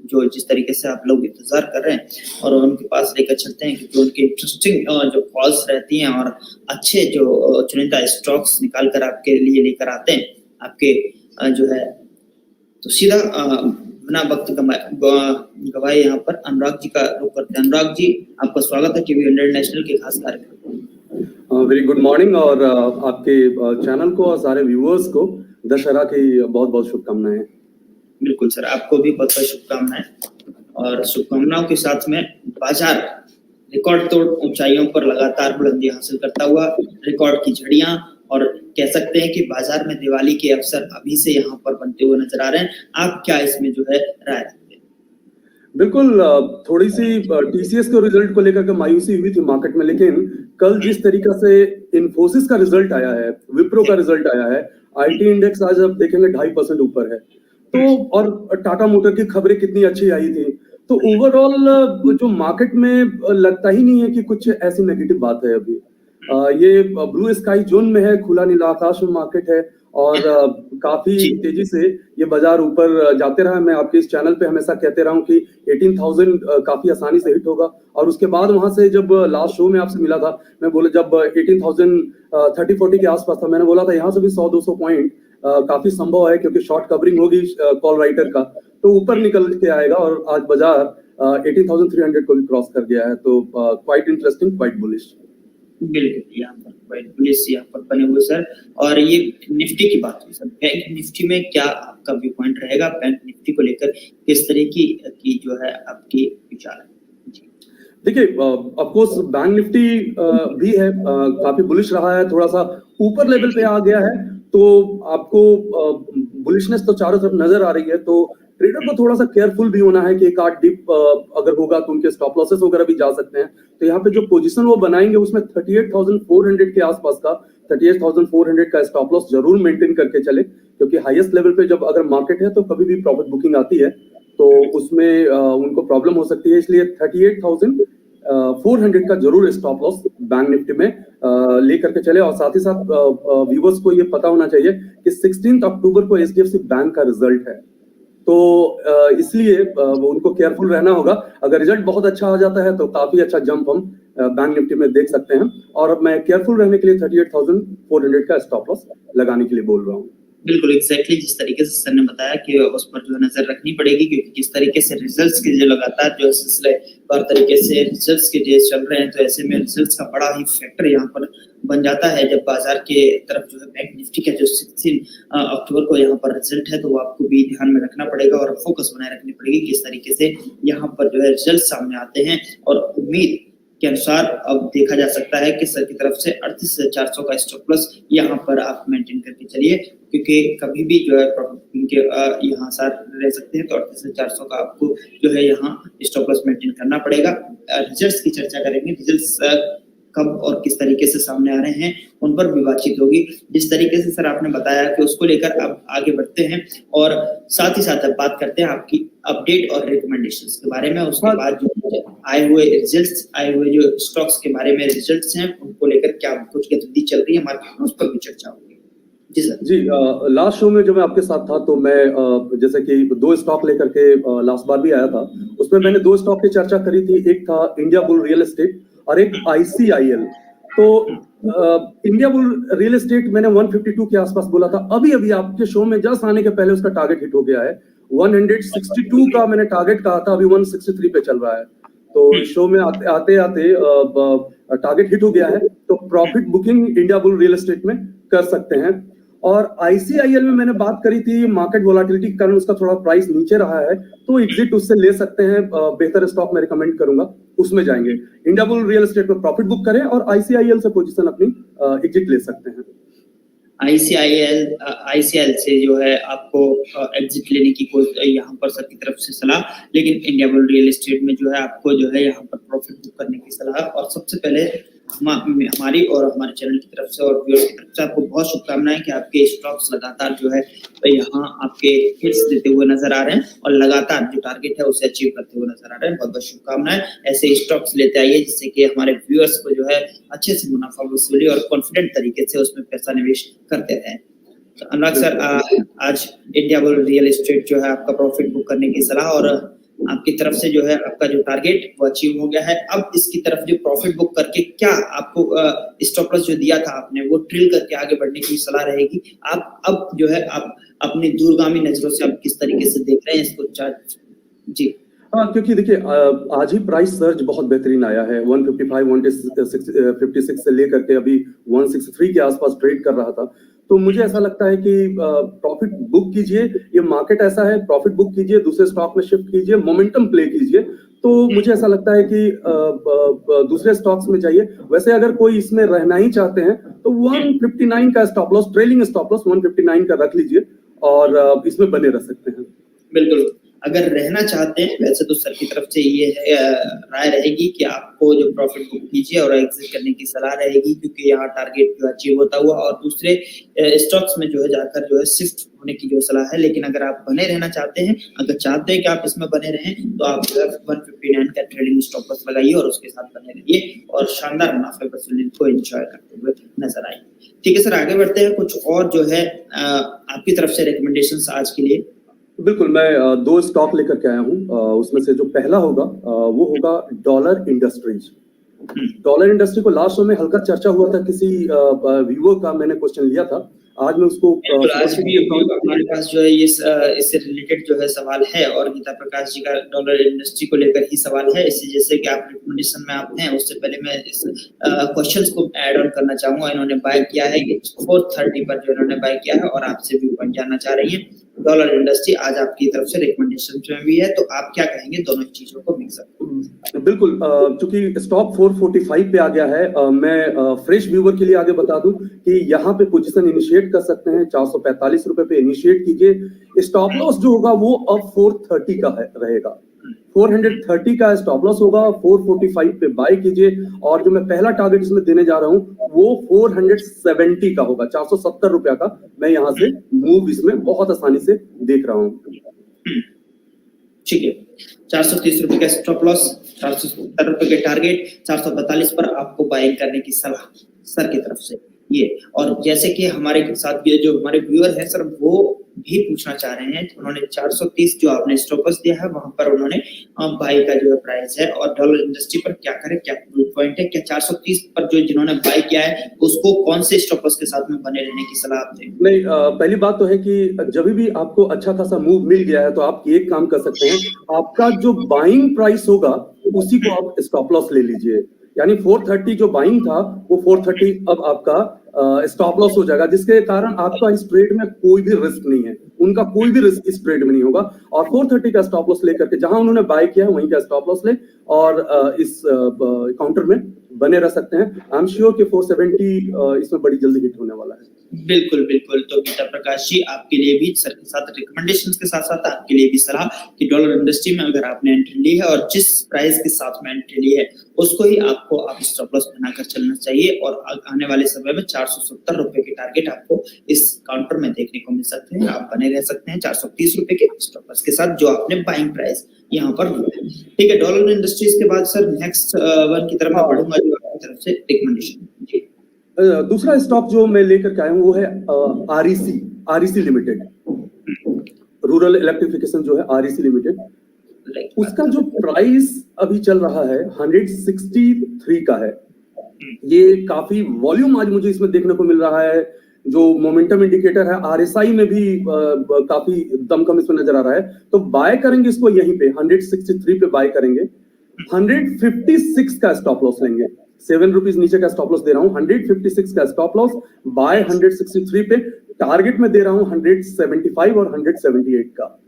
जो जिस तरीके से आप लोग इंतजार कर रहे हैं और उनके पास लेकर चलते हैं, क्योंकि उनकी इंटरेस्टिंग जो कॉल्स रहती हैं और अच्छे जो चुनिंदा स्टॉक्स निकाल कर आपके लिए लेकर आते हैं आपके जो है, तो सीधा बिना वक्त गवाए यहाँ पर अनुराग जी का रुख करते हैं। अनुराग जी, आपका स्वागत है टीवी 100 नेशनल के खास कार्यक्रम। वेरी गुड मॉर्निंग और आपके चैनल को और सारे व्यूअर्स को दशहरा की बहुत बहुत शुभकामनाएं। बिल्कुल सर, आपको भी बहुत बहुत शुभकामनाएं, और शुभकामनाओं के साथ में बाजार रिकॉर्ड तोड़ ऊंचाइयों पर लगातार बुलंदी हासिल करता हुआ, रिकॉर्ड की झड़ियां, और कह सकते हैं कि बाजार में दिवाली के अवसर अभी से यहाँ पर बनते हुए नजर आ रहे हैं। आप क्या इसमें जो है राय रखते हैं? बिल्कुल, थोड़ी सी टीसीएस के रिजल्ट को लेकर के मायूसी हुई थी मार्केट में, लेकिन कल जिस तरीके से इन्फोसिस का रिजल्ट आया है, विप्रो का रिजल्ट आया है, आईटी इंडेक्स आज आप देखेंगे 2.5% ऊपर है, तो और टाटा मोटर की खबरें कितनी अच्छी आई थी, तो ओवरऑल जो मार्केट में लगता ही नहीं है कि कुछ ऐसी नेगेटिव बात है। अभी ये ब्लू स्काई जोन में है, खुला नीला आकाश में मार्केट है, और काफी तेजी से ये बाजार ऊपर जाते रहा। मैं आपके इस चैनल पे हमेशा कहते रहा हूँ कि 18,000 काफी आसानी से हिट होगा, और उसके बाद वहां से जब लास्ट शो में आपसे मिला था, मैं बोला जब 18,030-40 के आसपास था, मैंने बोला था यहाँ से भी 100-200 पॉइंट काफी संभव है, क्योंकि शॉर्ट कवरिंग होगी कॉल राइटर का, तो ऊपर निकल के आएगा, और आज बाजार 18,300 को भी क्रॉस कर गया है, तो क्वाइट इंटरेस्टिंग, क्वाइट बुलिश। बिल्कुल, यहाँ पर क्वाइट बुलिश यहाँ पर बने हुए सर। और ये निफ्टी की बात हुई सर, बैंक निफ्टी में क्या आपका व्यू पॉइंट रहेगा? बैंक निफ्टी को लेकर किस तरह की जो है आपकी विचार है? देखिए, ऑफ कोर्स बैंक निफ्टी भी है, काफी बुलिश रहा है, थोड़ा सा ऊपर लेवल पे आ गया है, तो आपको बुलिशनेस तो चारों तरफ नजर आ रही है, तो ट्रेडर को थोड़ा सा केयरफुल भी होना है कि एक आध डिप अगर होगा तो उनके स्टॉप लॉसेस वगैरह भी जा सकते हैं। तो यहाँ पे जो पोजीशन वो बनाएंगे उसमें 38,400 के आसपास का, 38,400 का स्टॉप लॉस जरूर मेंटेन करके चले, क्योंकि हाईएस्ट लेवल पे जब अगर मार्केट है तो कभी भी प्रॉफिट बुकिंग आती है तो उसमें उनको प्रॉब्लम हो सकती है, इसलिए 38,400 का जरूर स्टॉप लॉस बैंक निफ्टी में लेकर के चले। और साथ ही साथ व्यूअर्स को ये पता होना चाहिए कि 16 अक्टूबर को एचडीएफसी बैंक का रिजल्ट है, तो इसलिए उनको केयरफुल रहना होगा। अगर रिजल्ट बहुत अच्छा आ जाता है तो काफी अच्छा जंप हम बैंक निफ्टी में देख सकते हैं, और मैं केयरफुल रहने के लिए 38,400 का स्टॉप लॉस लगाने के लिए बोल रहा हूँ। बिल्कुल एग्जैक्टली जिस तरीके से सर ने बताया कि उस पर जो नजर रखनी पड़ेगी, क्योंकि जिस तरीके से रिजल्ट्स के जो लगातार जो सिलसिलेवार तरीके से रिजल्ट्स के डेज चल रहे हैं, तो ऐसे में रिजल्ट्स का बड़ा ही फैक्टर यहाँ पर बन जाता है। जब बाजार के तरफ जो है बैंक निफ्टी का जो 16 अक्टूबर को यहाँ पर रिजल्ट है, तो वो आपको भी ध्यान में रखना पड़ेगा और फोकस बनाए रखनी पड़ेगी किस तरीके से यहाँ पर जो है रिजल्ट सामने आते हैं। और उम्मीद के अनुसार अब देखा जा सकता है कि सर की तरफ से 38,400 का स्टॉप लॉस यहाँ पर आप मेंटेन करके चलिए, क्योंकि कभी भी जो है प्रॉफिट के यहाँ सार रह सकते हैं, तो 38,400 का आपको जो है यहाँ स्टॉप लॉस मेंटेन करना पड़ेगा। रिजल्ट्स की चर्चा करेंगे, रिजल्ट्स कब और किस तरीके से सामने आ रहे हैं उन पर भी बातचीत होगी। जिस तरीके से सर आपने बताया कि उसको लेकर अब आगे बढ़ते हैं, और साथ ही साथ अब बात करते हैं आपकी अपडेट और रिकमेंडेशंस के बारे में। उसके बाद जो आए हुए रिजल्ट्स, आए हुए जो स्टॉक्स के बारे में रिजल्ट्स हैं, उनको लेकर क्या कुछ गतिविधि चल रही है मार्केट में, उस पर भी चर्चा होगी। जी, लास्ट शो में जो मैं आपके साथ था, तो मैं जैसे कि 2 स्टॉक लेकर के लास्ट बार भी आया था, उसमें मैंने 2 स्टॉक की चर्चा करी थी। एक था इंडिया बुल रियल एस्टेट और एक ICIL। तो इंडिया बुल रियल एस्टेट मैंने 152 के आसपास बोला था, अभी आपके शो में जस्ट आने के पहले उसका टारगेट हिट हो गया है। 162 का मैंने टारगेट कहा था, अभी 163 पे चल रहा है, तो शो में आते टारगेट हिट हो गया है, तो profit booking India bull real estate में कर सकते हैं। और ICIL में मैंने बात करी थी, मार्केट वोलाटिलिटी के कारण उसका थोड़ा प्राइस नीचे रहा है, तो एग्जिट उससे ले सकते हैं। बेहतर स्टॉक मैं रिकमेंड करूंगा, उसमें जाएंगे। इंडिया बुल रियल एस्टेट में प्रॉफिट बुक करें और ICIL से पोजीशन अपनी एग्जिट ले सकते हैं। ICIL से जो है आपको एग्जिट लेने की कोई यहाँ पर सर की तरफ से सलाह, लेकिन इंडिया बुल रियल एस्टेट में जो है आपको जो है यहाँ पर प्रॉफिट बुक करने की सलाह। और सबसे पहले हमारी और हमारे चैनल की तरफ से और व्यूअर्स की तरफ से आपको बहुत शुभकामनाएं कि आपके स्टॉक्स लगातार जो है यहाँ आपके हिट्स देते हुए नजर आ रहे हैं, और लगातार जो टारगेट है उसे अचीव करते हुए नजर आ रहे हैं। बहुत बहुत शुभकामनाएं, ऐसे स्टॉक्स लेते आइए जिससे कि हमारे व्यूअर्स को जो है अच्छे से मुनाफा वसूली और कॉन्फिडेंट तरीके से उसमें पैसा निवेश करते रहे। तो अनुराग सर, आज इंडिया बुल रियल एस्टेट जो है आपका प्रॉफिट बुक करने की सलाह, और आपकी तरफ से जो है आपका जो टारगेट वो अचीव हो गया है। अब इसकी तरफ जो प्रॉफिट बुक करके क्या आपको स्टॉप लॉस जो दिया था आपने वो ट्रिल करके आगे बढ़ने की सलाह रहेगी। आप अब जो है आप अपनी दूरगामी नजरों से आप किस तरीके से देख रहे हैं इसको चार्ट? जी हाँ, क्योंकि देखिए आज ही प्राइस सर्ज बहुत बेहतरीन आया है। 155 156 से लेकर के अभी 163 के आसपास ट्रेड कर रहा था। तो मुझे ऐसा लगता है कि प्रॉफिट बुक कीजिए, ये मार्केट ऐसा है, प्रॉफिट बुक कीजिए, दूसरे स्टॉक में शिफ्ट कीजिए, मोमेंटम प्ले कीजिए। तो मुझे ऐसा लगता है कि दूसरे स्टॉक्स में जाइए। वैसे अगर कोई इसमें रहना ही चाहते हैं तो 159 का stop loss, trailing stop loss 159 का रख लीजिए और इसमें बने रह सकते हैं। बिल्कुल, अगर रहना चाहते हैं वैसे तो सर की तरफ से ये राय रहेगी कि आपको जो प्रॉफिट बुक कीजिए और एग्जिट करने की सलाह रहेगी, क्योंकि यहाँ टारगेट जो अचीव होता हुआ और दूसरे स्टॉक्स में जो है जाकर जो है शिफ्ट होने की जो सलाह है। लेकिन अगर आप बने रहना चाहते हैं, अगर चाहते हैं कि आप इसमें बने रहें, तो आप जो है 159 का ट्रेडिंग स्टॉप लॉस लगाइए और उसके साथ बने रहिए और शानदार मुनाफे वसूली को एंजॉय करते हुए नजर आएंगे। ठीक है सर, आगे बढ़ते हैं। कुछ और जो है आपकी तरफ से रिकमेंडेशंस आज के लिए? बिल्कुल, मैं दो स्टॉक लेकर के आया हूँ। उसमें से जो पहला होगा वो होगा डॉलर इंडस्ट्रीज। डॉलर इंडस्ट्री को लास्ट शो में हल्का चर्चा हुआ था, किसी व्यूअर का मैंने क्वेश्चन लिया था। आज मैं उसको आज भी हमारे पास जो है ये इससे रिलेटेड जो है सवाल है और गीता प्रकाश जी का डॉलर इंडस्ट्री को लेकर ही सवाल है। इसी जैसे कि आप रिकमेंडेशन में आप हैं, उससे पहले मैं इस क्वेश्चंस को ऐड ऑन करना चाहूंगा। इन्होंने बाय किया है 430 पर जो इन्होंने बाय किया है और आपसे व्यू पॉइंट जानना चाह रही है। डॉलर इंडस्ट्री आज आपकी तरफ से रिकमेंडेशन में भी है, तो आप क्या कहेंगे दोनों चीजों को मिक्स अप? बिल्कुल, चूंकि स्टॉक 445 पे आ गया है, मैं फ्रेश व्यूअर के लिए आगे बता दूं कि यहाँ पे पोजीशन इनिशिएट कर सकते हैं। 445 रुपए पे इनिशिएट कीजिए। स्टॉप लॉस जो होगा वो अब 430 का रहेगा। 430 का स्टॉप लॉस होगा, 445 पे बाय कीजिए और जो मैं पहला टारगेट इसमें देने जा रहा हूं वो 470 का होगा। 470 रुपया का मैं यहाँ से मूव इसमें बहुत आसानी से देख रहा हूँ। ठीक है, 430 रुपए का स्टॉप लॉस, 470 रुपए के टारगेट, 442 पर आपको बाइंग करने की सलाह सर की तरफ से ये। और जैसे कि हमारे साथ ये जो हमारे व्यूअर है सर वो भी पूछना चाह रहे हैं, उन्होंने 430 जो आपने स्टॉप लॉस दिया है वहां पर उन्होंने बाई का जो है प्राइस है और डॉलर इंडस्ट्री पर क्या करें, क्या पॉइंट है, क्या 430 पर जो जिन्होंने बाई किया है उसको कौन से स्टॉप लॉस के साथ में बने रहने की सलाह आप देंगे? नहीं, पहली बात तो है कि जब भी आपको अच्छा खासा मूव मिल गया है तो आप एक काम कर सकते हैं, आपका जो बाइंग प्राइस होगा उसी को आप स्टॉप लॉस ले लीजिए। यानी 430 जो बाइंग था वो 430 अब आपका स्टॉप लॉस हो जाएगा, जिसके कारण आपका इस ट्रेड में कोई भी रिस्क नहीं है, उनका कोई भी रिस्क इस ट्रेड में नहीं होगा। और 430 का स्टॉप लॉस लेकर के जहां उन्होंने बाय किया है वहीं का स्टॉप लॉस ले और इस काउंटर में बने रह सकते हैं। आई एम श्योर कि 470 इसमें बड़ी जल्दी हिट होने वाला है। बिल्कुल बिल्कुल। तो गीता प्रकाश जी आपके लिए भी सर के साथ रिकमेंडेशंस के साथ साथ आपके लिए भी सलाह कि डॉलर इंडस्ट्री में अगर आपने एंट्री ली है और जिस प्राइस के साथ में एंट्री ली है उसको ही आपको आप स्टॉप लॉस बनाकर चलना चाहिए और आने वाले समय में 470 रुपए के टारगेट आपको इस काउंटर में देखने को मिल सकते हैं। आप बने रह सकते हैं 430 रुपए के स्टॉप लॉस के साथ जो आपने बाइंग प्राइस यहाँ पर लिया है। ठीक है, डॉलर इंडस्ट्रीज के बाद सर नेक्स्ट वन की तरफ मैं बढ़ूंगा जो आपकी तरफ से रिकमेंडेशन जी। दूसरा स्टॉक जो मैं लेकर के आया हूँ वो है आरईसी लिमिटेड, रूरल इलेक्ट्रिफिकेशन जो है आरईसी लिमिटेड। उसका जो प्राइस अभी चल रहा है 163 का है। ये काफी वॉल्यूम आज मुझे इसमें देखने को मिल रहा है। जो मोमेंटम इंडिकेटर है आरएसआई में भी काफी दमखम इसमें नजर आ रहा है। तो बाय करेंगे इसको यहीं पे 163 पे बाय करेंगे। 156 का स्टॉप लॉस लेंगे, 7 रुपीज नीचे का स्टॉप लॉस दे रहा हूँ। 156 का स्टॉप लॉस, बाय 163 पे, टारगेट में दे रहा हूँ 175 और 178 का।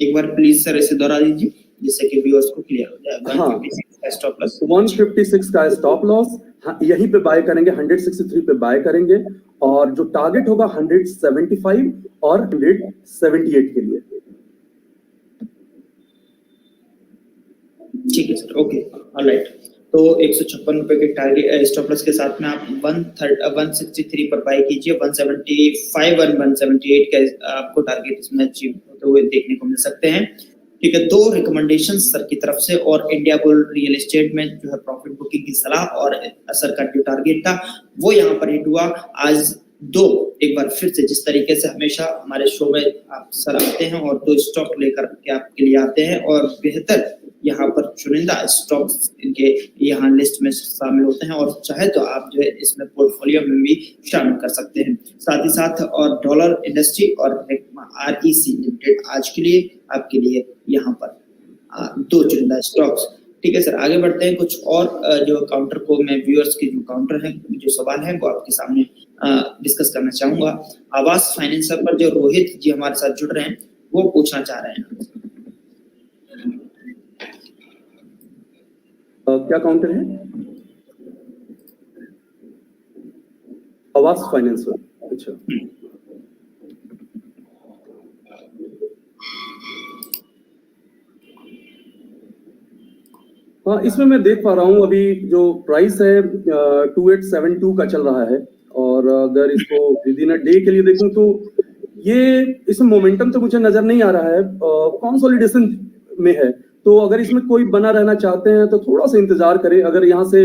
एक बार प्लीज सर इसे दोहरा दीजिए जिससे कि व्यूअर्स को क्लियर हो जाए। हाँ, 156 का स्टॉप लॉस, 156 का स्टॉप लॉस यहीं पे बाय करेंगे, 163 पे बाय करेंगे और जो टारगेट होगा 175 और 178 के लिए। ठीक है सर, ओके, ऑलराइट। तो 156 रुपए के टारगेट स्टॉप लॉस के साथ में आप 163 पर बाय कीजिए। 175 और 178 का आपको टारगेट इसमें अचीव होते हुए देखने को मिल सकते हैं। ठीक है, दो रिकमेंडेशन सर की तरफ से और इंडिया बुल रियल एस्टेट में जो है प्रॉफिट बुकिंग की सलाह और सर का जो टारगेट था वो यहाँ पर हिट हुआ। आज दो, एक बार फिर से जिस तरीके से हमेशा हमारे शो में आप सर आते हैं और 2 स्टॉक लेकर के आपके लिए आते हैं और बेहतर यहाँ पर चुनिंदा स्टॉक्स इनके यहाँ लिस्ट में शामिल होते हैं और चाहे तो आप जो है इसमें पोर्टफोलियो में भी शामिल कर सकते हैं। साथ ही साथ और डॉलर इंडस्ट्री और REC लिमिटेड आज के लिए आपके लिए यहाँ पर 2 चुनिंदा स्टॉक्स। ठीक है सर, आगे बढ़ते हैं। कुछ और जो काउंटर को मैं व्यूअर्स के जो काउंटर है जो सवाल है वो आपके सामने डिस्कस करना चाहूंगा। आवास फाइनेंसर पर जो रोहित जी हमारे साथ जुड़ रहे हैं वो पूछना चाह रहे हैं क्या काउंटर है? आवास फाइनेंसर, अच्छा। हाँ, इसमें मैं देख पा रहा हूँ अभी जो प्राइस है 2872 का चल रहा है और अगर इसको विद इन अ डे के लिए देखूं तो ये इसमें मोमेंटम तो मुझे नजर नहीं आ रहा है, कंसोलिडेशन में है। तो अगर इसमें कोई बना रहना चाहते हैं तो थोड़ा सा इंतजार करें। अगर यहाँ से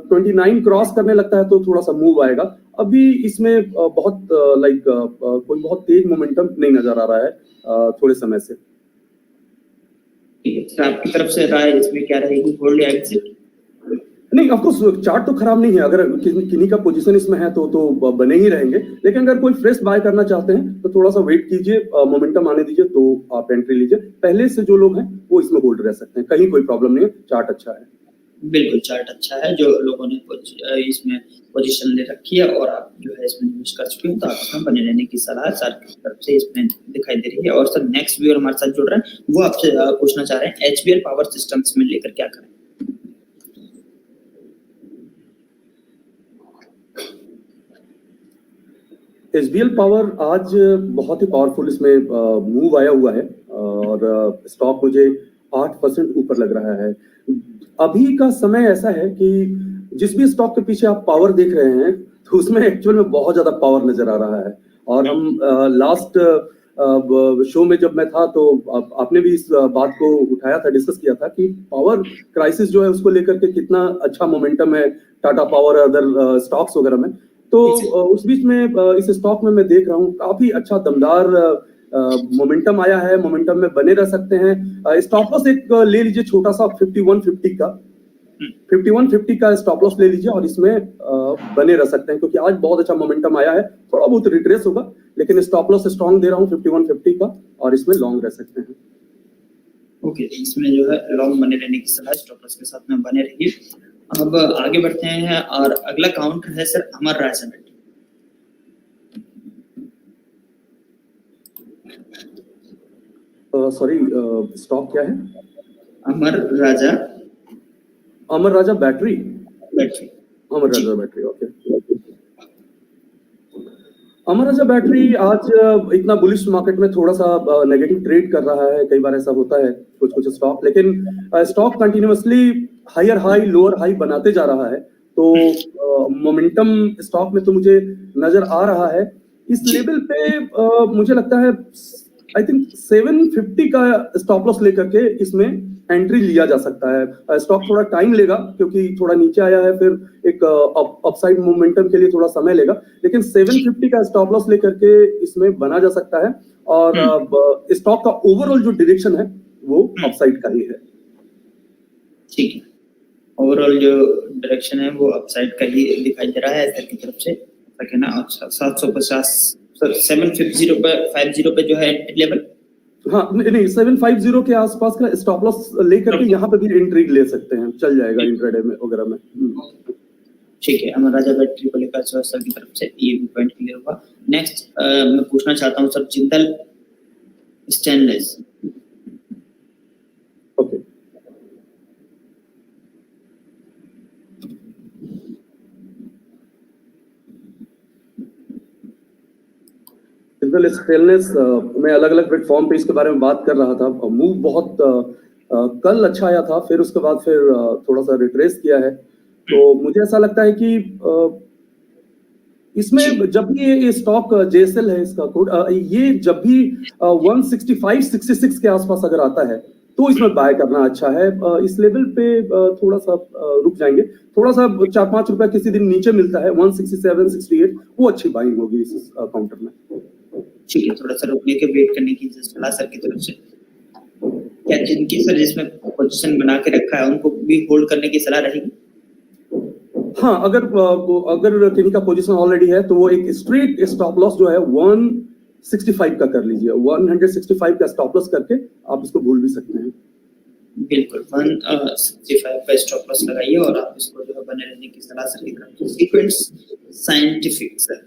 29 क्रॉस करने लगता है तो थोड़ा सा मूव आएगा। अभी इसमें बहुत कोई बहुत तेज मोमेंटम नहीं नजर आ रहा है थोड़े समय से। आपकी तरफ से राय इसमें क्या रहेगी, होल्ड या एग्जिट? नहीं, ऑफ कोर्स चार्ट तो खराब नहीं है। अगर किन्हीं का पोजीशन इसमें है तो बने ही रहेंगे, लेकिन अगर कोई फ्रेश बाय करना चाहते हैं तो थोड़ा सा वेट कीजिए, मोमेंटम आने दीजिए तो आप एंट्री लीजिए। पहले से जो लोग हैं वो इसमें होल्ड रह सकते हैं, कहीं कोई प्रॉब्लम नहीं है, चार्ट अच्छा है। बिल्कुल चार्ट अच्छा है। जो लोगों ने इसमें पोजीशन ले रखी है और आप जो है इसमें इन्वेस्ट कर चुके हैं तो आप इसमें बने रहने की सलाह सर की तरफ से इसमें दिखाई दे रही है। और सर नेक्स्ट व्यूअर हमारे साथ जुड़ रहे हैं वो आपसे पूछना चाह रहे हैं HBL पावर सिस्टम्स में लेकर क्या करें? HBL पावर आज बहुत ही पावरफुल इसमें मूव आया हुआ है और स्टॉक मुझे 8% ऊपर लग रहा है। अभी का समय ऐसा है कि जिस भी स्टॉक के पीछे आप पावर देख रहे हैं तो उसमें एक्चुअल में बहुत ज्यादा पावर नजर आ रहा है। और हम लास्ट शो में जब मैं था तो आपने भी इस बात को उठाया था, डिस्कस किया था कि पावर क्राइसिस जो है उसको लेकर के कितना अच्छा मोमेंटम है टाटा पावर और अदर स्टॉक्स वगैरह में। तो उस बीच में इस स्टॉक में मैं देख रहा हूँ काफी अच्छा दमदार मोमेंटम आया है, मोमेंटम में बने रह सकते हैं। स्टॉप लॉस एक ले लीजिए छोटा सा 5150 का, 5150 का स्टॉप लॉस ले लीजिए और इसमें बने रह सकते हैं क्योंकि आज बहुत अच्छा मोमेंटम आया है। थोड़ा बहुत रिट्रेस होगा लेकिन स्टॉप लॉस स्ट्रॉन्ग दे रहा हूँ 5150 का और इसमें लॉन्ग रह सकते हैं। ओके, इसमें जो है लॉन्ग बने रहने की सलाह, स्टॉप लॉस के साथ में बने रहिए। अब आगे बढ़ते हैं और अगला काउंटर है सर अमर राजा। सॉरी, स्टॉक क्या है? अमर राजा बैटरी। अमर राजा बैटरी, ओके। अमर राजा बैटरी आज इतना बुलिश मार्केट में थोड़ा सा नेगेटिव ट्रेड कर रहा है। कई बार ऐसा होता है कुछ स्टॉक, लेकिन stock continuously higher high lower high बनाते जा रहा है। तो मोमेंटम स्टॉक में तो मुझे नजर आ रहा है। इस लेवल पे मुझे लगता है आई थिंक 750 का स्टॉप लॉस लेकर के इसमें एंट्री लिया जा सकता है। स्टॉक थोड़ा टाइम लेगा क्योंकि थोड़ा नीचे आया है, फिर एक अपसाइड मोमेंटम के लिए थोड़ा समय लेगा, लेकिन 750 का स्टॉप लॉस लेकर के इसमें बना जा सकता है। और स्टॉक का ओवरऑल जो डायरेक्शन है वो अपसाइड का ही है। ठीक है, ओवरऑल जो डायरेक्शन है वो अपसाइड का ही दिखाई दे रहा है सर की तरफ से। ना 750 सर 750 पे जो है एंट्री लेवल, हाँ नहीं 750 के आसपास का स्टॉप लॉस लेकर के यहाँ पे भी एंट्री ले सकते हैं, चल जाएगा इंट्राडे में वगैरह में। ठीक है, अमर राजा बैटरी को लेकर सर की तरफ से ये भी पॉइंट क्लियर हुआ। नेक्स्ट मैं पूछना चाहता हूँ sir Jindal stainless. Okay, Jindal stainless मैं अलग अलग प्लेटफॉर्म पे इसके बारे में बात कर रहा था। मूव बहुत कल अच्छा आया था, फिर उसके बाद फिर थोड़ा सा रिट्रेस किया है। तो मुझे ऐसा लगता है कि इसमें जब भी ये स्टॉक JSL है इसका कोड, ये जब भी 165-66 के आसपास अगर आता है तो इसमें बाय करना अच्छा है। इस लेवल पे थोड़ा सा रुक जाएंगे, थोड़ा सा 4-5 रुपया किसी दिन नीचे मिलता है 167, 68, वो अच्छी बाइंग होगी इस काउंटर में। ठीक है, थोड़ा सा रुकने के वेट करने की सलाह सर की तरफ से। क्या जिनकी सर जिसमें पोजीशन बना के रखा है उनको भी होल्ड करने की सलाह रहेगी? हाँ, अगर किन्हीं का पोजीशन ऑलरेडी है तो वो एक स्ट्रेट स्टॉप लॉस जो है 165 का कर लीजिए। 165 का स्टॉप लॉस करके आप इसको भूल भी सकते हैं। बिल्कुल 165 का स्टॉप लॉस लगाइए और आप इसको जो है बने रहने की सलाह सर की तरफ से। सीक्वेंस साइंटिफिक सर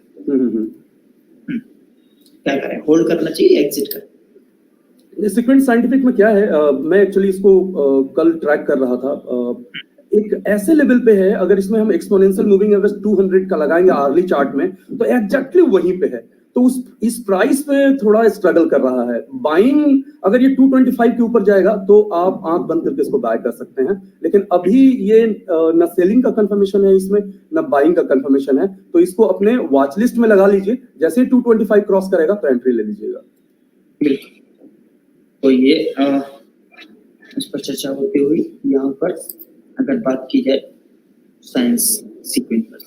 क्या करें, होल्ड करना चाहिए, एग्जिट करें? सीक्वेंस साइंटिफिक में क्या है, मैं एक्चुअली इसको कल ट्रैक कर रहा था। एक ऐसे लेवल पे है, अगर इसमें हम एक्सपोनेंशियल मूविंग एवरेज 200 का लगाएंगे अर्ली चार्ट में तो एग्जैक्टली वहीं पे है। तो इस प्राइस पे थोड़ा स्ट्रगल कर रहा है। बाइंग अगर ये 225 के ऊपर जाएगा तो आप आंख बंद करके इसको बाय कर सकते हैं, लेकिन अभी ये न सेलिंग का कंफर्मेशन है इसमें, न बाइंग का कंफर्मेशन है, तो इसको अपने वॉच लिस्ट में लगा लीजिए। जैसे ही 225 क्रॉस करेगा तो एंट्री ले लीजिएगा। बिल्कुल, तो ये इस पर चर्चा होती हुई यहाँ पर अगर बात की जाए साइंस सीक्वेंस पर,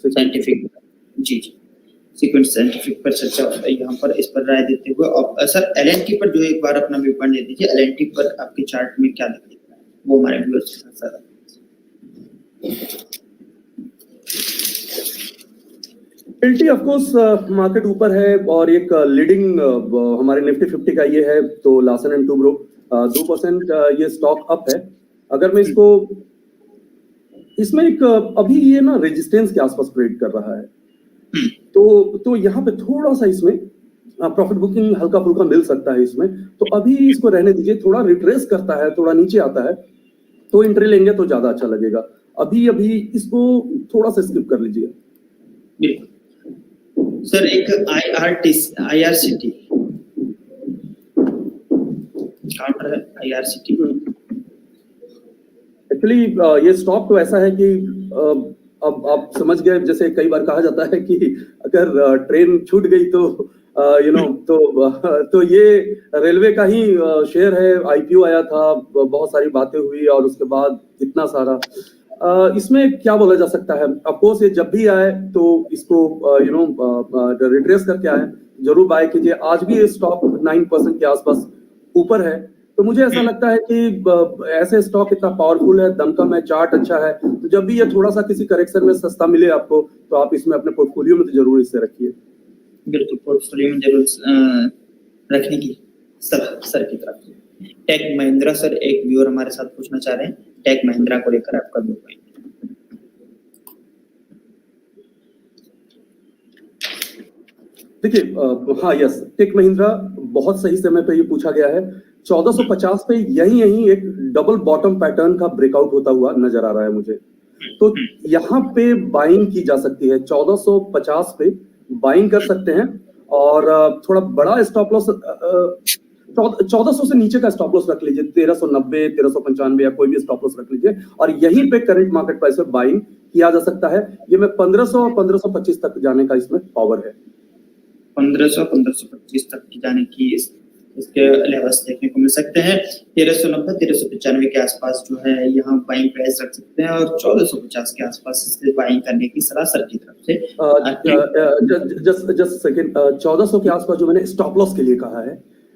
साइंटिफिक जी सीक्वेंस साइंटिफिक पर चर्चा यहाँ पर इस पर राय देते हुए और सर एलएनटी पर जो एक बार अपना व्यू पॉइंट दे दीजिए। एलएनटी पर आपके चार्ट में क्या दिख रहा है वो हमारे व्यूअर्स के साथ एलटी ऑफ कोर्स मार्केट ऊपर है और एक लीडिंग हमारे निफ्टी 50 का ये है, तो लार्सन एंड टुब्रो 2% ये स्टॉक अप है। अगर मैं इसमें एक अभी ये ना रेजिस्टेंस के आसपास ट्रेड कर रहा है, तो यहाँ पे थोड़ा सा इसमें प्रॉफिट बुकिंग हल्का फुल्का मिल सकता है इसमें, तो अभी इसको रहने दीजिए। थोड़ा रिट्रेस करता है, थोड़ा नीचे आता है तो एंट्री लेंगे तो ज्यादा अच्छा लगेगा। अभी इसको थोड़ा सा स्किप कर लीजिए। बिल्कुल सर, एक IRCT काउंटर है IRCT। एक्चुअली ये स्टॉक तो ऐसा है कि अब आप समझ गए, जैसे कई बार कहा जाता है कि अगर ट्रेन छूट गई तो तो ये रेलवे का ही शेयर है। IPO आया था, बहुत सारी बातें हुई और उसके बाद इतना सारा इसमें क्या बोला जा सकता है। ऑफ कोर्स ये जब भी आए तो इसको रिट्रेस करके आए, जरूर बाय कीजिए। आज भी ये स्टॉक 9% के आसपास ऊपर है, तो मुझे ऐसा लगता है कि ऐसे स्टॉक इतना पावरफुल है, दमकम है, चार्ट अच्छा है, तो जब भी ये थोड़ा सा किसी करेक्शन में सस्ता मिले आपको तो आप इसमें अपने पोर्टफोलियो में तो जरूर इसे रखिए। बिल्कुल, पोर्टफोलियो में जरूर रखने की सर की तरफ से। टेक महिंद्रा सर, एक व्यूअर हमारे साथ पूछना चाह रहे हैं टेक महिंद्रा को लेकर आपका व्यू पॉइंट। देखिए हाँ यस, टेक महिंद्रा बहुत सही समय पे ये पूछा गया है। 1450 पे यही एक डबल बॉटम पैटर्न का ब्रेकआउट होता हुआ नजर आ रहा है मुझे, तो यहाँ पे बाइंग की जा सकती है। 1450 पे बाइंग कर सकते हैं और थोड़ा बड़ा स्टॉप लॉस 1400 से नीचे का स्टॉप लॉस रख लीजिए, 1390, 1395 या कोई भी स्टॉप लॉस रख लीजिए और यहीं पे करंट मार्केट प्राइस पे बाइंग किया जा सकता है। ये में 1500 और 1525 तक जाने का इसमें पावर है। 1500 1525 तक की जाने की इसके लेवल्स देखने को मिल सकते हैं। 1390 1395 के आसपास जो है यहाँ बाइंग प्राइस रख सकते हैं और 1450 के आसपास इससे बाइंग करने की सलाह सर की तरफ से। जस्ट सेकंड, 1400 के आसपास जो मैंने स्टॉप लॉस के लिए कहा है,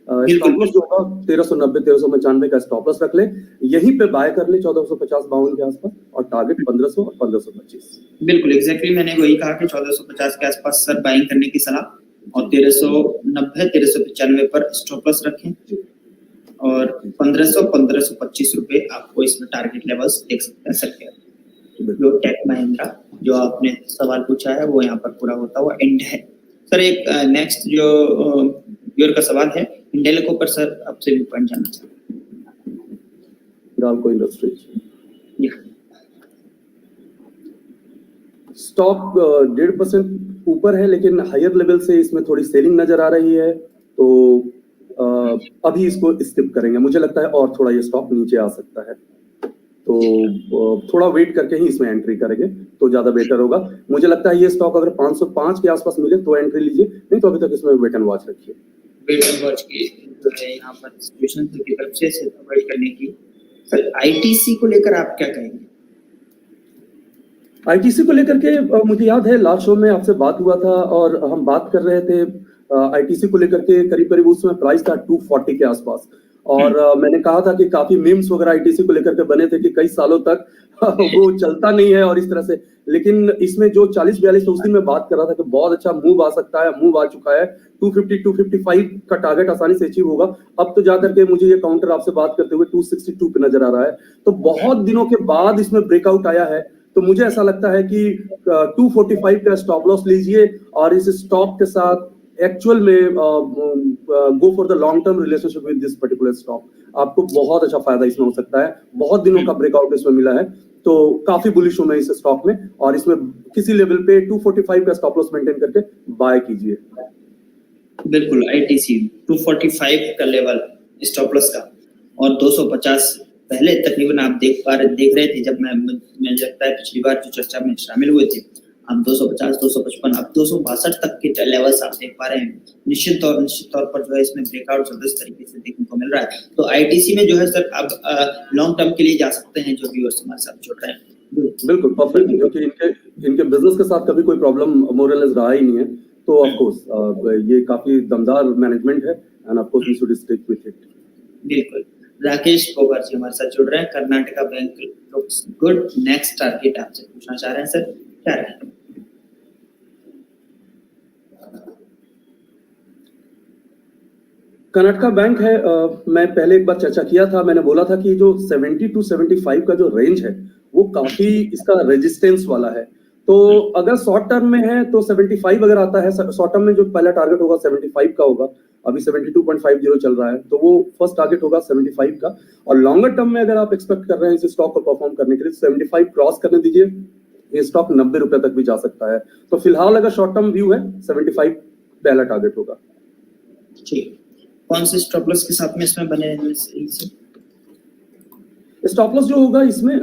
स्टॉप लॉस जो होगा 1390 1395 का स्टॉप लॉस रख ले, यहीं पे बाय कर ले 1450-52 के आसपास और टारगेट 1500 और 1525। बिल्कुल एग्जैक्टली मैंने वही कहा कि 1450 के आसपास सर बाइंग करने की सलाह और 1390 1395 पर स्टॉप लॉस रखें और 1500 1525 रुपए आपको इसमें टारगेट लेवल्स देख सकते हैं सर के। जो टेक महिंद्रा जो आपने सवाल पूछा है वो यहाँ पर पूरा होता हुआ एंड है। सर एक नेक्स्ट जो व्यूअर का सवाल है इंडेलिको पर सर आपसे भी पॉइंट जानना चाहते हैं। हिंडाल्को इंडस्ट्रीज स्टॉक 1.5% ऊपर है, लेकिन हायर लेवल से इसमें थोड़ी सेलिंग नजर आ रही है, तो अभी इसको स्किप करेंगे। मुझे लगता है और थोड़ा ये स्टॉक नीचे आ सकता है, तो थोड़ा वेट करके ही इसमें एंट्री करेंगे तो ज्यादा बेटर होगा। मुझे लगता है ये स्टॉक अगर 505 के आसपास मिले तो एंट्री लीजिए, नहीं तो अभी तक इसमें वेट एंड वॉच रखिए। वेट एंड वॉच की जो है यहाँ पर सिचुएशन की तरफ से इसे अवॉइड करने की। सर आईटीसी को लेकर आप क्या कहेंगे? आईटीसी को लेकर के मुझे याद है लास्ट शो में आपसे बात हुआ था और हम बात कर रहे थे आईटीसी को लेकर के, करीब करीब उस समय प्राइस था 240 के आसपास। और मैंने कहा था कि काफी मीम्स वगैरह आईटीसी को लेकर के बने थे कि कई सालों तक वो चलता नहीं है और इस तरह से। लेकिन इसमें जो 40-42 उस दिन मैं बात कर रहा था कि बहुत अच्छा मूव आ सकता है, मूव आ चुका है। 250-255 का टारगेट आसानी से अचीव होगा। अब तो जाकर के मुझे ये काउंटर आपसे बात करते हुए 262 पे नजर आ रहा है। तो बहुत दिनों के बाद इसमें ब्रेकआउट आया है। तो मुझे ऐसा लगता है कि 245 का स्टॉप लॉस लीजिए और इस स्टॉक के साथ एक्चुअल में go for the long term relationship with this particular stock. आपको बहुत अच्छा फायदा इसमें हो सकता है। बहुत दिनों का ब्रेकआउट इसमें मिला है, तो काफी बुलिश हूं मैं इस स्टॉक में। और इसमें किसी लेवल पे 245 का स्टॉप लॉस मेंटेन करके बाय कीजिए। बिल्कुल, आईटीसी 245 का लेवल स्टॉप लॉस का, और 250 पहले तकरीबन आप देख रहे थे जब मैं लगता है पिछली बार जो चर्चा में शामिल हुए थे। अब 250, 255, अब 262 तक के लेवल्स आप देख पा रहे हैं। निश्चित तौर पर जो है इसमें ब्रेकआउट जबरदस्त तरीके से देखने को मिल रहा है। तो आईटीसी में जो है सर अब लॉन्ग टर्म के लिए जा सकते हैं जो व्यूअर्स हमारे साथ जुड़ रहे हैं। बिल्कुल परफेक्ट, क्योंकि इनके बिजनेस के साथ कभी कोई प्रॉब्लम मोरलेस रहा ही नहीं है। तो ऑफ कोर्स ये काफी दमदार मैनेजमेंट है and of course we should stick with it. बिल्कुल। राकेश पोगर जी हमारे साथ जुड़ रहे हैं। Karnataka bank looks good, next target आपसे पूछना चाह रहे हैं सर, क्या रहेगा? कर्नाटका बैंक है, मैं पहले एक बार चर्चा किया था। मैंने बोला था कि जो 70 to 75 का जो रेंज है वो काफी इसका रेजिस्टेंस वाला है। तो अगर शॉर्ट टर्म में है तो 75 अगर आता है, शॉर्ट टर्म में जो पहला टारगेट होगा 75 का होगा। अभी 72.50 चल रहा है, तो वो फर्स्ट टारगेट होगा 75 का। और लॉन्गर टर्म में अगर आप एक्सपेक्ट कर रहे हैं इस स्टॉक को परफॉर्म करने के लिए 75 क्रॉस करने दीजिए। ये स्टॉक 90 रुपए तक भी जा सकता है। तो फिलहाल अगर शॉर्ट टर्म व्यू है 75 पहला टारगेट होगा। ठीक, कौन से स्टॉप लॉस के साथ में इसमें बने रहने से? स्टॉप लॉस जो होगा इसमें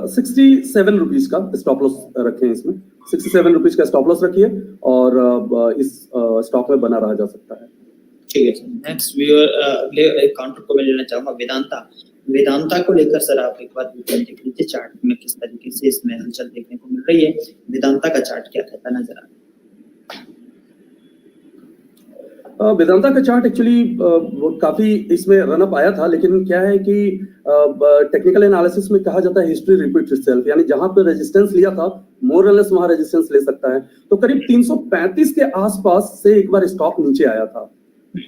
67 रुपीज का स्टॉप लॉस रखे हैं। इसमें 67 रुपीज का स्टॉप लॉस रखिए और इस स्टॉक में बना रहा जा सकता है। ठीक है सर। नेक्स्ट व्यूअर काउंटर को मैं लेना चाहूंगा वेदांता को लेकर सर आप एक बार देख लीजिए चार्ट में किस तरीके से इसमें हलचल देखने को मिल रही है। वेदांता का चार्ट क्या कहता नजर आ रहा है? वेदांता का चार्ट एक्चुअली काफी इसमें रन अप आया था, लेकिन क्या है कि टेक्निकल एनालिसिस में कहा जाता है हिस्ट्री रिपीट्स इटसेल्फ, यानी जहां पर रेजिस्टेंस लिया था मोर और लेस वहां रेजिस्टेंस ले सकता है। तो करीब 335 के आसपास से एक बार स्टॉक नीचे आया था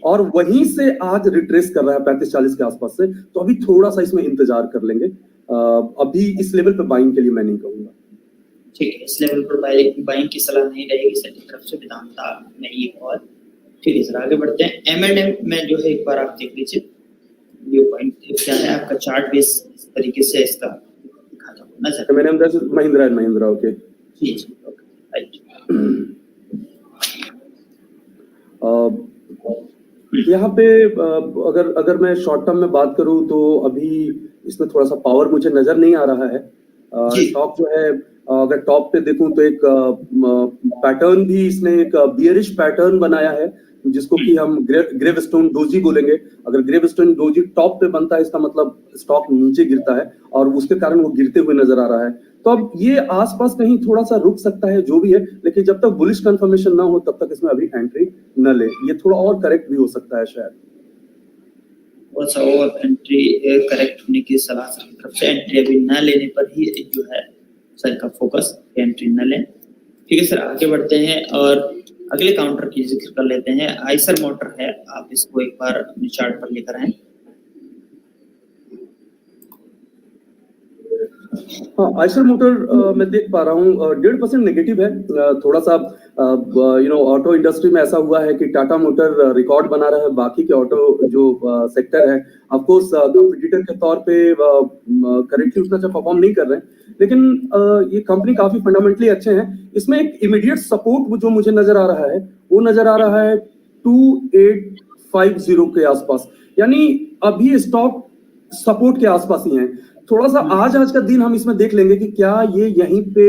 और वहीं से आज रिट्रेस कर रहा है 35-40 के आसपास से। तो अभी थोड़ा सा इसमें इंतजार कर लेंगे। अभी इस लेवल पे बाइंग के लिए मैं नहीं कहूंगा। ठीक है, इस लेवल पर बाइंग की सलाह नहीं रहेगी सर की तरफ से वेदांता नहीं। और ठीक है सर, आगे बढ़ते हैं। M&M में जो है एक बार आप देख लीजिए व्यू पॉइंट क्या है आपका। चार्ट बेस इस तरीके से इसका दिखाता हूं ना sir. M&M Mahindra and Mahindra, okay जी जी, ओके राइट। यहाँ पे अगर मैं शॉर्ट टर्म में बात करूं तो अभी इसमें थोड़ा सा पावर मुझे नजर नहीं आ रहा है। स्टॉक जो है अगर टॉप पे देखूं तो एक पैटर्न भी इसने एक बियरिश पैटर्न बनाया है जिसको कि हम ग्रेवस्टोन डोजी बोलेंगे। अगर ग्रेवस्टोन डोजी टॉप पे बनता है इसका मतलब स्टॉक नीचे गिरता है और उसके कारण वो गिरते हुए नजर आ रहा है। तो अब ये आसपास कहीं थोड़ा सा रुक सकता है जो भी है, लेकिन जब तक बुलिश कंफर्मेशन ना हो तब तक इसमें अभी एंट्री न ले। ये थोड़ा और करेक्ट भी हो सकता है शायद। और एंट्री करेक्ट होने की सलाह सर की तरफ से। एंट्री अभी न लेने पर ही जो है सर का फोकस, एंट्री न लें। ठीक है सर, आगे बढ़ते हैं और अगले काउंटर की जिक्र कर लेते हैं। आइसर मोटर है, आप इसको एक बार अपने चार्ट पर लेकर आए। हाँ, आइसर मोटर मैं देख पा रहा हूँ 1.5% नेगेटिव है। थोड़ा सा ऑटो इंडस्ट्री में ऐसा हुआ है कि टाटा मोटर रिकॉर्ड बना रहा है, बाकी के ऑटो जो सेक्टर है ऑफ कोर्स कंपटीटर के तौर पे करेंटली उतना अच्छा परफॉर्म नहीं कर रहे हैं, लेकिन ये कंपनी काफी फंडामेंटली अच्छे हैं। इसमें एक इमीडिएट सपोर्ट जो मुझे नजर आ रहा है वो नजर आ रहा है 2850 के आसपास, यानी अभी स्टॉक सपोर्ट के आसपास ही है। थोड़ा सा आज का दिन हम इसमें देख लेंगे कि क्या ये यहीं पे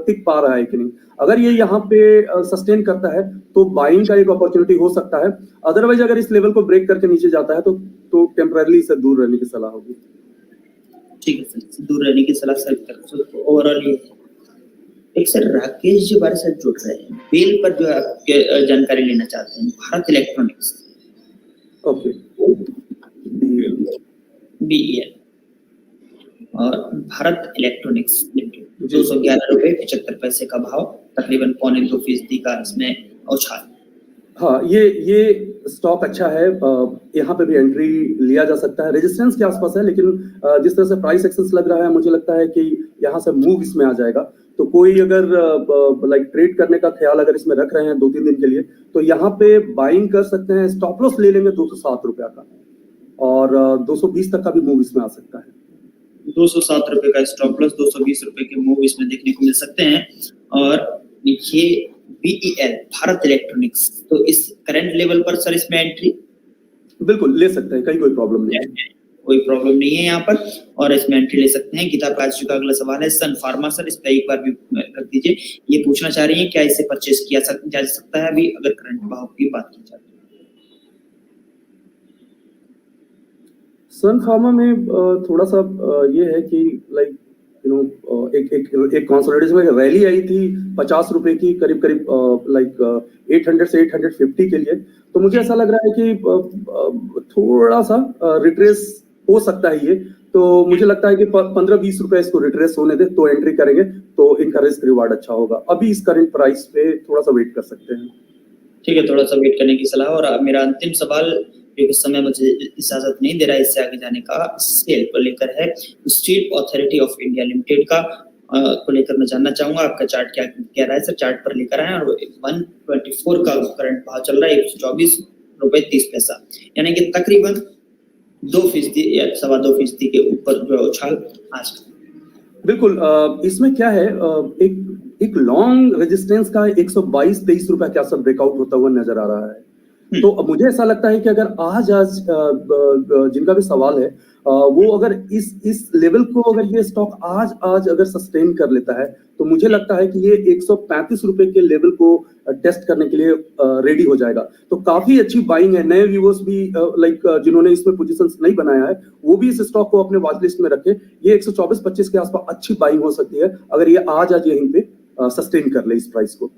टिक पा रहा है कि नहीं। अगर ये यहाँ पे सस्टेन करता है तो बाइंग का एक अपॉर्चुनिटी हो सकता है, अदरवाइज अगर इस लेवल को ब्रेक करके नीचे जाता है तो टेम्पररी से दूर रहने की सलाह होगी। ठीक है सर, दूर रहने की सलाह सर। ओवरऑल ये एक सर राकेश जी हमारे साथ जुड़ रहे हैं, बेल पर जो आपके जानकारी लेना चाहते हैं, भारत इलेक्ट्रॉनिक्स। ओके, BEL और भारत इलेक्ट्रॉनिक्स लिमिटेड 211.75 का भाव, तकरीबन 1.25% का इसमें उछाल। हाँ, ये स्टॉक अच्छा है, यहाँ पे भी एंट्री लिया जा सकता है, रेजिस्टेंस के आसपास है, लेकिन जिस तरह से प्राइस एक्सेस लग रहा है मुझे लगता है कि यहाँ से मूव इसमें आ जाएगा। तो कोई अगर लाइक ट्रेड करने का ख्याल अगर इसमें रख रहे हैं 2-3 दिन के लिए, तो यहाँ पे बाइंग कर सकते हैं। स्टॉप लॉस ले लेंगे 207 रुपया का, और 220 तक का भी मूव इसमें आ सकता है। 207 रुपए का स्टॉप लॉस, 220 रुपए के मूव इसमें देखने को मिल सकते हैं। और ये BEL भारत इलेक्ट्रॉनिक्स, तो इस करंट लेवल पर सर इसमें एंट्री बिल्कुल ले सकते हैं, कोई प्रॉब्लम नहीं है, कोई प्रॉब्लम नहीं है यहाँ पर, और इसमें एंट्री ले सकते हैं। गीता प्रकाश का अगला सवाल है सन फार्मा सर, इस पर एक बार भी रख दीजिए। ये पूछना चाह रही है क्या इसे परचेस किया जा सकता है अभी अगर करंट भाव की बात की जाए। सन फार्मा में थोड़ा सा ये है कि लाइक एक कंसोलिडेशन में रैली आई थी 50 रुपए की करीब लाइक 800 से 850 के लिए, तो मुझे ऐसा लग रहा है कि थोड़ा सा रिट्रेस हो सकता है ये। तो मुझे लगता है कि 15-20 रुपए इसको रिट्रेस होने दे तो एंट्री करेंगे तो इनका रिस्क रिवार्ड अच्छा होगा। अभी इस करंट प्राइस पे थोड़ा सा वेट कर सकते हैं। ठीक है, थोड़ा सा वेट करने की सलाह। और मेरा अंतिम सवाल, क्योंकि समय मुझे इजाजत नहीं दे रहा है इससे आगे जाने का, सेल को लेकर है, steel authority of India limited का को लेकर मैं जानना चाहूंगा आपका चार्ट क्या कह रहा है सर। चार्ट पर लेकर आए और 124 का करंट भाव चल रहा है, 124.30 रुपए, यानी कि तकरीबन 2% या 2.25% के ऊपर जो उछाल आज। बिल्कुल, इसमें क्या है, एक लॉन्ग रेजिस्टेंस का 122-23 रुपया क्या सब ब्रेकआउट होता हुआ नजर आ रहा है। तो मुझे ऐसा लगता है कि अगर आज जिनका भी सवाल है वो अगर इस लेवल को अगर ये स्टॉक आज अगर सस्टेन कर लेता है तो मुझे लगता है कि ये 135 रुपए के लेवल को टेस्ट करने के लिए रेडी हो जाएगा। तो काफी अच्छी बाइंग है। नए व्यूअर्स भी लाइक जिन्होंने इसमें पोजीशंस नहीं बनाया है वो भी इस स्टॉक को अपने वॉच लिस्ट में रखे। ये 124-25 के आसपास अच्छी बाइंग हो सकती है अगर ये आज यहीं पे सस्टेन कर ले इस प्राइस को।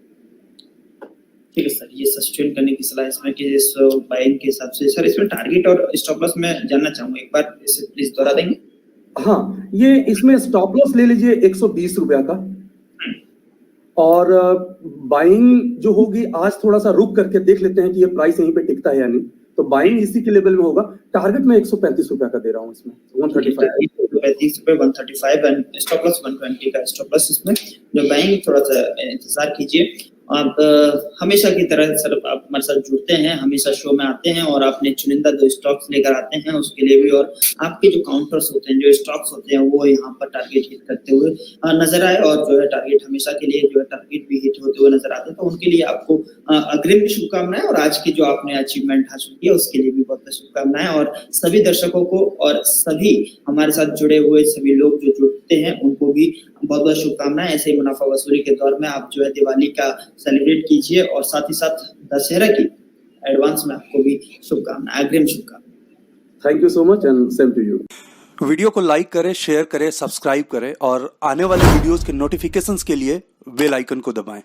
ठीक है सर, ये सस्टेन करने की सलाह इसमें कि इस बाइंग के हिसाब से। सर इसमें टारगेट और स्टॉप लॉस मैं जानना चाहूंगा, एक बार इसे प्लीज दोहरा देंगे। हाँ, ये इसमें स्टॉप लॉस ले लीजिए 120 रुपया का, और बाइंग जो होगी आज थोड़ा सा रुक करके देख लेते हैं कि ये प्राइस यहीं पे टिकता है या नहीं, तो बाइंग इसी के लेवल में होगा। टारगेट में 135 रुपया का दे रहा हूँ इसमें, 135 रुपए 135 एंड स्टॉप लॉस 120 का स्टॉप लॉस इसमें। जो बाइंग थोड़ा सा इंतजार कीजिए। आप हमेशा की तरह सर आप हमारे साथ जुड़ते हैं, हमेशा शो में आते हैं और आपने चुनिंदा 2 स्टॉक्स लेकर आते हैं उसके लिए भी, और आपके जो काउंटर्स होते हैं, जो स्टॉक्स होते हैं वो यहाँ पर टारगेट हिट करते हुए नजर आए, और जो है टारगेट हमेशा के लिए जो है टारगेट भी हिट होते हुए नजर आते हैं। तो उनके लिए आपको अग्रिम शुभकामनाएं, और आज की जो आपने अचीवमेंट हासिल की उसके लिए भी बहुत बहुत शुभकामनाएं। और सभी दर्शकों को और सभी हमारे साथ जुड़े हुए सभी लोग जो जुड़ते हैं उनको भी बहुत बहुत शुभकामनाएं। ऐसे ही मुनाफा वसूली के दौर में आप जो है दिवाली का सेलिब्रेट कीजिए, और साथ ही साथ दशहरा की एडवांस में आपको भी शुभकामनाएं, अग्रिम शुभकामनाएं। Thank you so much and same to you. Video को लाइक करें, शेयर करें, सब्सक्राइब करें और आने वाले वीडियोस के नोटिफिकेशंस के लिए बेल आइकन को दबाएं।